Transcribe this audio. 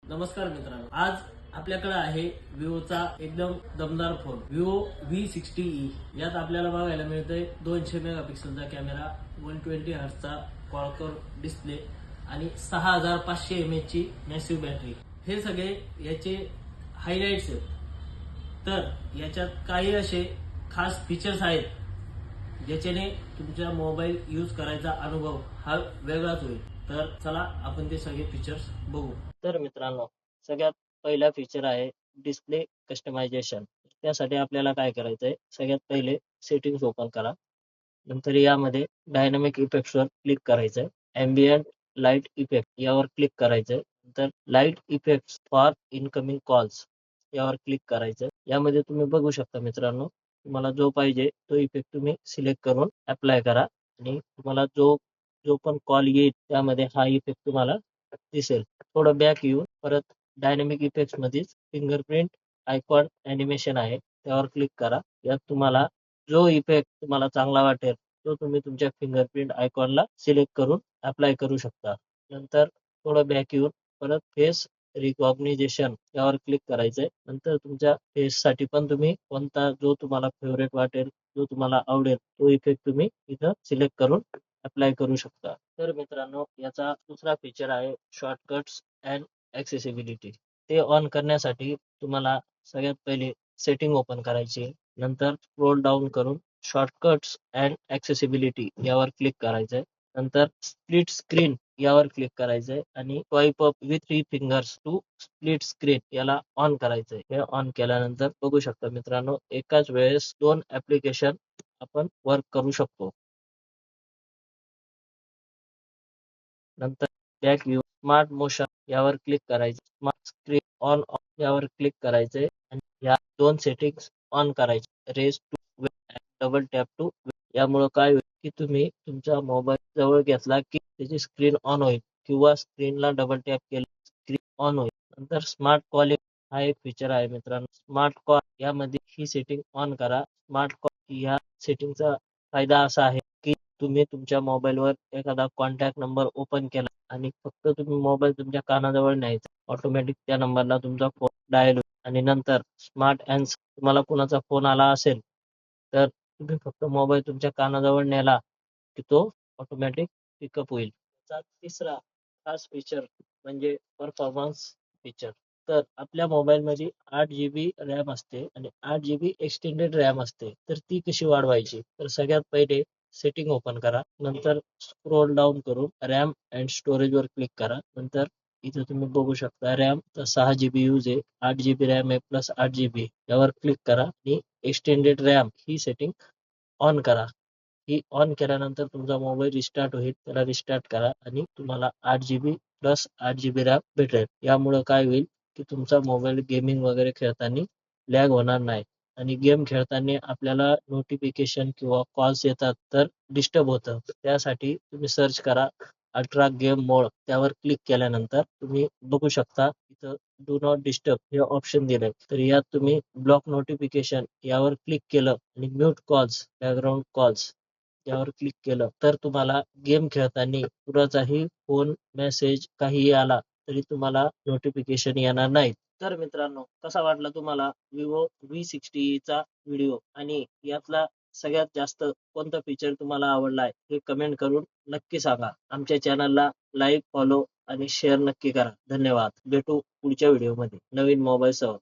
नमस्कार मित्रांनो, आज आपल्याकडे आहे विवोचा एकदम दमदार फोन विवो V60e। यात आपल्याला बघायला मिळतंय 200 मेगापिक्सलचा कॅमेरा, 120 हर्ट्झचा क्वाड डिस्प्ले आणि 6500 mAh ची मॅसिव्ह बॅटरी। हे सगळे याचे हायलाइट्स आहेत। तर याच्यात काही असे खास फीचर्स आहेत ज्याच्याने तुमचा मोबाईल यूज करायचा अनुभव हा वेगळाच होईल। तर चला आपण ते सगळे फीचर्स बघू। तर मित्रांनो, सगळ्यात पहिला फीचर आहे डिस्प्ले कस्टमायझेशन। त्यासाठी आपल्याला काय करायचंय, सगळ्यात पहिले सेटिंग्स ओपन करा। नंतर यामध्ये डायनामिक इफेक्ट्सवर क्लिक करायचंय। एम्बियंट लाईट इफेक्ट यावर क्लिक करायचंय। नंतर light effects for incoming calls यावर क्लिक करायचं। यामध्ये तुम्ही बघू शकता मित्रांनो, तुम्हाला जो पाहिजे तो इफेक्ट तुम्ही सिलेक्ट करून अप्लाय करा आणि तुम्हाला जो जो पण कॉल येईल त्यामध्ये हा इफेक्ट तुम्हाला दिसेल। थोडं बॅक येऊन परत डायनामिक इफेक्ट्स मध्येच फिंगरप्रिंट आयकॉन ॲनिमेशन आहे, त्यावर क्लिक करा। यात तुम्हाला जो इफेक्ट तुम्हाला चांगला वाटेल तो तुम्ही तुमच्या फिंगरप्रिंट आयकॉनला सिलेक्ट करून अप्लाय करू शकता। नंतर थोडं बॅक येऊन परत फेस रिकॉग्निशन यावर क्लिक करायचंय। नंतर तुमच्या फेससाठी पण तुम्ही कोणता जो तुम्हाला फेवरेट वाटेल, जो तुम्हाला आवडेल तो इफेक्ट तुम्ही इथं सिलेक्ट करून अप्लाय करू शकता। तर मित्रांनो, याचा दुसरा फीचर आहे शॉर्टकट्स अँड ॲक्सेसिबिलिटी। ते ऑन करण्यासाठी तुम्हाला सगळ्यात पहिले सेटिंग ओपन करायची, नंतर स्क्रोल डाऊन करून शॉर्टकट्स अँड ॲक्सेसिबिलिटी यावर क्लिक करायचंय। नंतर स्प्लिट स्क्रीन यावर क्लिक करायचंय आणि swipe up with 3 fingers to split screen याला ऑन करायचंय। हे ऑन केल्यानंतर बघू शकता मित्रांनो, एकाच वेळेस 2 ॲप्लिकेशन आपण वर्क करू शकतो। नंतर बॅक व्ह्यू स्मार्ट मोशन यावर क्लिक करायचं। स्मार्ट स्क्रीन ऑन ऑफ यावर क्लिक करायचंय आणि या 2 सेटिंग्स ऑन करायचे। रेस टू वेट आणि डबल टॅप टू वेट। यामुळे काय होईल की तुम्ही तुमचा मोबाईल जवळ घेतला की त्याची स्क्रीन ऑन होईल किंवा स्क्रीनला डबल टॅप केलं स्क्रीन ऑन होईल। नंतर स्मार्ट कॉलिंग हा एक फीचर आहे मित्रांनो। स्मार्ट कॉल यामध्ये ही सेटिंग ऑन करा। स्मार्ट कॉल या सेटिंगचा फायदा असा आहे की तुम्ही तुमच्या मोबाईलवर एखादा कॉन्टॅक्ट नंबर ओपन केला आणि फक्त तुम्ही मोबाईल तुमच्या कानाजवळ न्यायचा, ऑटोमॅटिक त्या नंबरला तुमचा फोन डायल होईल। आणि नंतर स्मार्ट अँड तुम्हाला कुणाचा फोन आला असेल तर तुम्ही फक्त मोबाईल तुमच्या कानाजवळ नेला की तो ऑटोमॅटिक पिकअप होईल। त्याचा तिसरा खास फीचर म्हणजे परफॉर्मन्स फीचर। तर आपल्या मोबाईलमध्ये 8 GB रॅम असते आणि 8 GB एक्सटेंडेड रॅम असते। तर ती कशी वाढवायची, तर सगळ्यात पहिले सेटिंग ओपन करा, नंतर स्क्रोल डाऊन करून रॅम अँड स्टोरेज वर क्लिक करा। नंतर इथे तुम्ही बघू शकता रॅम 6 GB यूज आहे, 8 GB रॅम आहे प्लस 8 GB यावर क्लिक करा आणि extended RAM he setting on करा। ही ऑन केल्यानंतर तुमचा मोबाईल रिस्टार्ट होईल, त्याला रिस्टार्ट करा आणि तुम्हाला 8 GB प्लस 8 GB रॅम भेटेल। यामुळे काय होईल की तुमचा मोबाईल गेमिंग वगैरे खेळताना लॅग होणार नाही आणि गेम खेळताना आपल्याला नोटिफिकेशन किंवा कॉल्स येतात तर डिस्टर्ब होतं। त्यासाठी तुम्ही सर्च करा अल्ट्रा गेम मोड, त्यावर क्लिक केल्यानंतर तुम्ही बघू शकता इथं डू नॉट डिस्टर्ब हे ऑप्शन दिलंय। तर यात तुम्ही ब्लॉक नोटिफिकेशन यावर क्लिक केलं आणि म्यूट कॉल्स बॅकग्राऊंड कॉल्स यावर क्लिक केलं तर तुम्हाला गेम खेळताना कुणाचाही फोन मेसेज काहीही आला तरी तुम्हाला नोटिफिकेशन येणार नाही। तर मित्रांनो, कसा वाटला तुम्हाला विवो V60 चा व्हिडिओ आणि यातला सगळ्यात जास्त कोणता फीचर तुम्हाला आवडला आहे हे कमेंट करून नक्की सांगा। आमच्या चॅनलला लाईक, फॉलो आणि शेअर नक्की करा। धन्यवाद। भेटू पुढच्या व्हिडिओमध्ये नवीन मोबाईल सह।